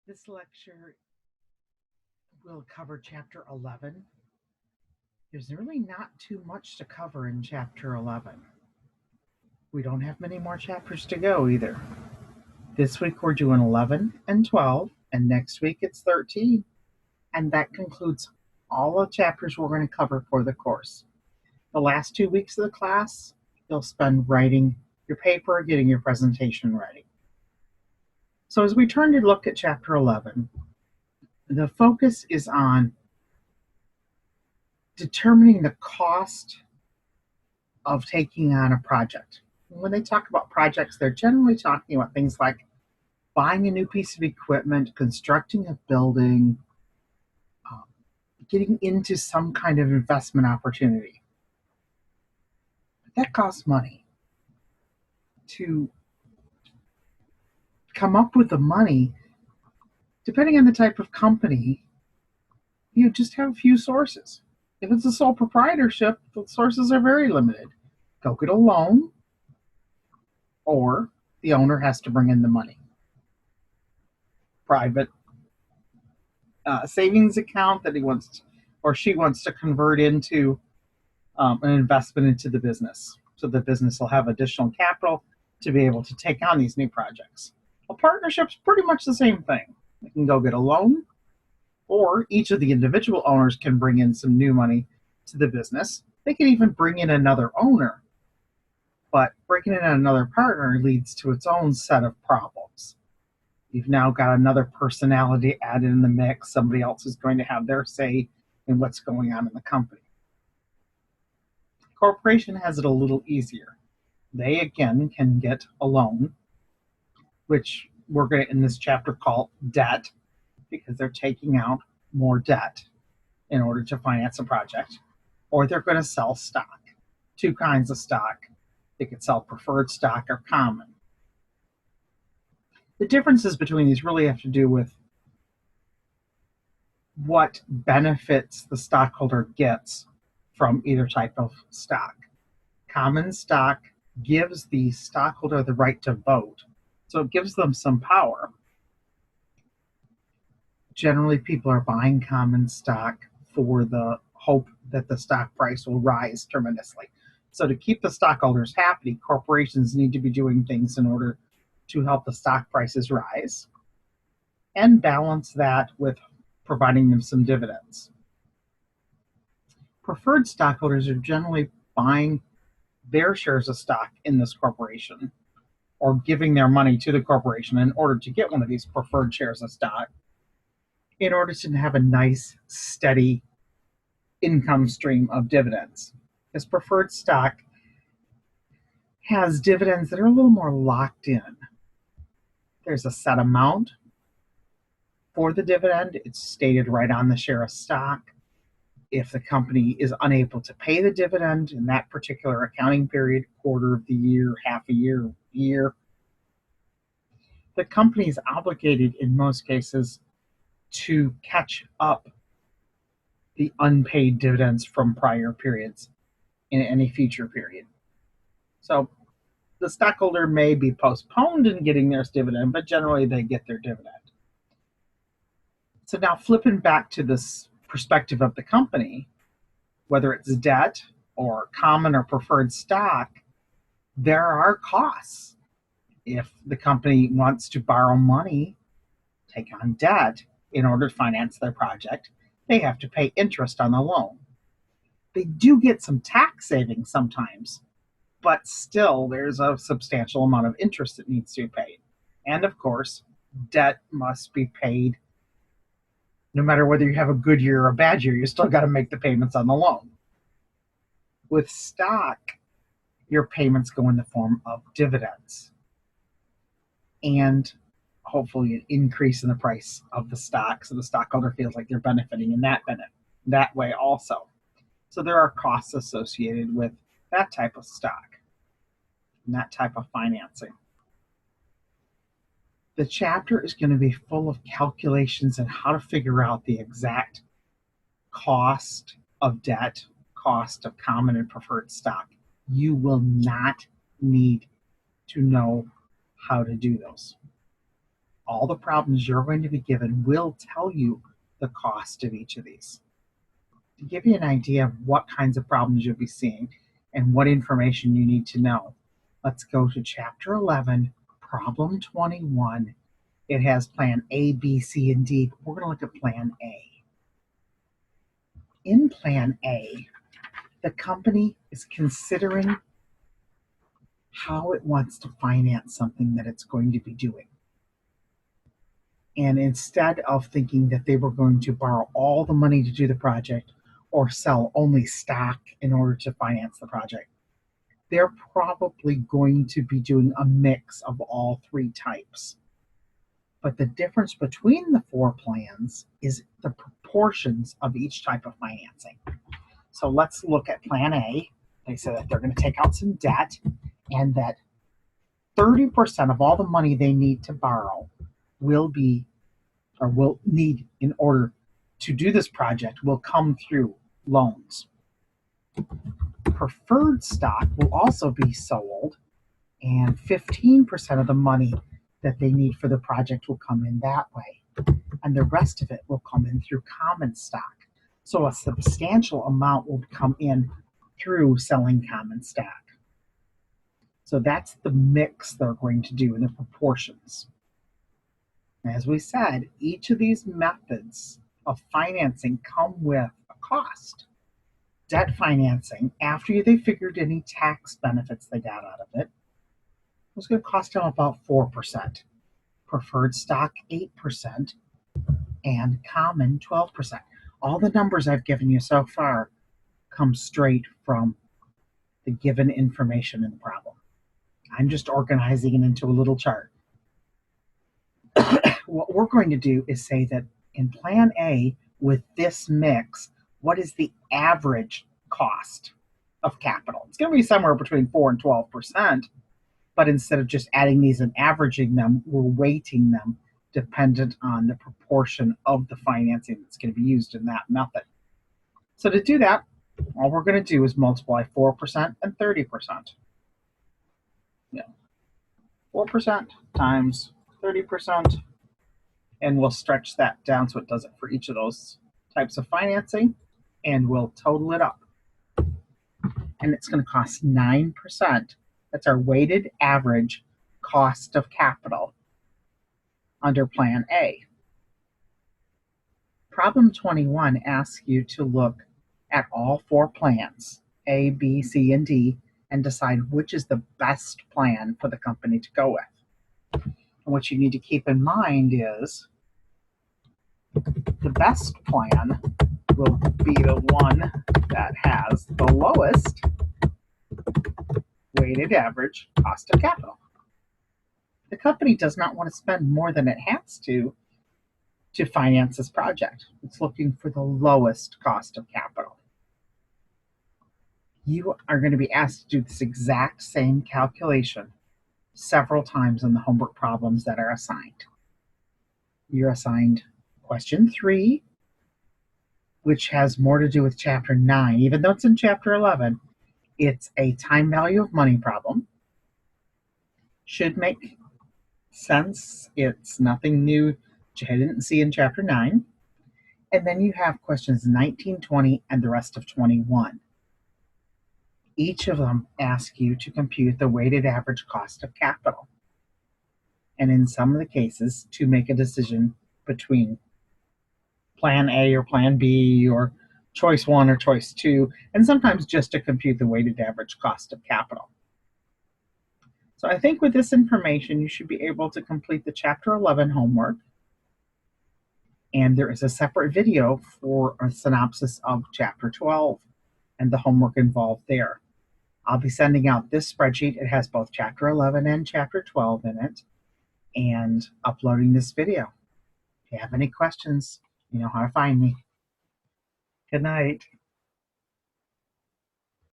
This lecture will cover Chapter 11. There's really not too much to cover in Chapter 11. We don't have many more chapters to go either. This week we're doing 11 and 12, and next week it's 13. And that concludes all the chapters we're going to cover for the course. The last 2 weeks of the class, you'll spend writing your paper, getting your presentation ready. So as we turn to look at Chapter 11, the focus is on determining the cost of taking on a project. When they talk about projects, they're generally talking about things like buying a new piece of equipment, constructing a building, getting into some kind of investment opportunity. But that costs money. To come up with the money, depending on the type of company, you just have a few sources. If it's a sole proprietorship, the sources are very limited. Go get a loan, or the owner has to bring in the money. Private savings account that he wants to, or she wants to convert into an investment into the business. So the business will have additional capital to be able to take on these new projects. A partnership's pretty much the same thing. They can go get a loan, or each of the individual owners can bring in some new money to the business. They can even bring in another owner. But bringing in another partner leads to its own set of problems. You've now got another personality added in the mix. Somebody else is going to have their say in what's going on in the company. Corporation has it a little easier. They, again, can get a loan, which we're going to, in this chapter, call debt, because they're taking out more debt in order to finance a project, or they're going to sell stock. Two kinds of stock. They could sell preferred stock or common. The differences between these really have to do with what benefits the stockholder gets from either type of stock. Common stock gives the stockholder the right to vote, so it gives them some power. Generally, people are buying common stock for the hope that the stock price will rise tremendously. So to keep the stockholders happy, corporations need to be doing things in order to help the stock prices rise and balance that with providing them some dividends. Preferred stockholders are generally buying their shares of stock in this corporation or giving their money to the corporation in order to get one of these preferred shares of stock in order to have a nice, steady income stream of dividends. Because preferred stock has dividends that are a little more locked in. There's a set amount for the dividend. It's stated right on the share of stock. If the company is unable to pay the dividend in that particular accounting period, quarter of the year, half a year, the company is obligated in most cases to catch up the unpaid dividends from prior periods in any future period. So the stockholder may be postponed in getting their dividend, but generally they get their dividend. So now flipping back to this perspective of the company, whether it's debt or common or preferred stock, there are costs. If the company wants to borrow money, take on debt in order to finance their project, they have to pay interest on the loan. They do get some tax savings sometimes, but still there's a substantial amount of interest that needs to be paid. And of course, debt must be paid. No matter whether you have a good year or a bad year, you still got to make the payments on the loan. With stock, your payments go in the form of dividends and hopefully an increase in the price of the stock, so the stockholder feels like they're benefiting in that way also. So there are costs associated with that type of stock and that type of financing. The chapter is going to be full of calculations on how to figure out the exact cost of debt, cost of common and preferred stock. You will not need to know how to do those. all the problems you're going to be given will tell you the cost of each of these. To give you an idea of what kinds of problems you'll be seeing and what information you need to know, let's go to Chapter 11, Problem 21. It has Plan A, B, C, and D. We're going to look at Plan A. In Plan A, the company is considering how it wants to finance something that it's going to be doing. And instead of thinking that they were going to borrow all the money to do the project or sell only stock in order to finance the project, they're probably going to be doing a mix of all three types. But the difference between the four plans is the proportions of each type of financing. So let's look at Plan A. They say that they're going to take out some debt and that 30% of all the money they need to borrow will need in order to do this project will come through loans. Preferred stock will also be sold, and 15% of the money that they need for the project will come in that way, and the rest of it will come in through common stock. So a substantial amount will come in through selling common stock. So that's the mix they're going to do in the proportions. As we said, each of these methods of financing come with a cost. Debt financing, after they figured any tax benefits they got out of it, was going to cost them about 4%. Preferred stock, 8%, and common, 12%. All the numbers I've given you so far come straight from the given information in the problem. I'm just organizing it into a little chart. What we're going to do is say that in Plan A, with this mix, what is the average cost of capital? It's going to be somewhere between 4 and 12%, but instead of just adding these and averaging them, we're weighting them dependent on the proportion of the financing that's going to be used in that method. So to do that, all we're going to do is multiply 4% and 30%. 4% times 30%, and we'll stretch that down so it does it for each of those types of financing, and we'll total it up. And it's going to cost 9%. That's our weighted average cost of capital under Plan A. Problem 21 asks you to look at all four plans, A, B, C, and D, and decide which is the best plan for the company to go with. And what you need to keep in mind is the best plan will be the one that has the lowest weighted average cost of capital. The company does not want to spend more than it has to finance this project. It's looking for the lowest cost of capital. You are going to be asked to do this exact same calculation several times in the homework problems that are assigned. You're assigned question 3, which has more to do with chapter 9. Even though it's in chapter 11, it's a time value of money problem. Should make sense. It's nothing new which I didn't see in chapter 9. And then you have questions 19, 20, and the rest of 21. Each of them ask you to compute the weighted average cost of capital. And in some of the cases, to make a decision between Plan A or Plan B or choice 1 or choice 2, and sometimes just to compute the weighted average cost of capital. So I think with this information, you should be able to complete the Chapter 11 homework. And there is a separate video for a synopsis of Chapter 12 and the homework involved there. I'll be sending out this spreadsheet. It has both Chapter 11 and Chapter 12 in it, and uploading this video. If you have any questions, you know how to find me. Good night.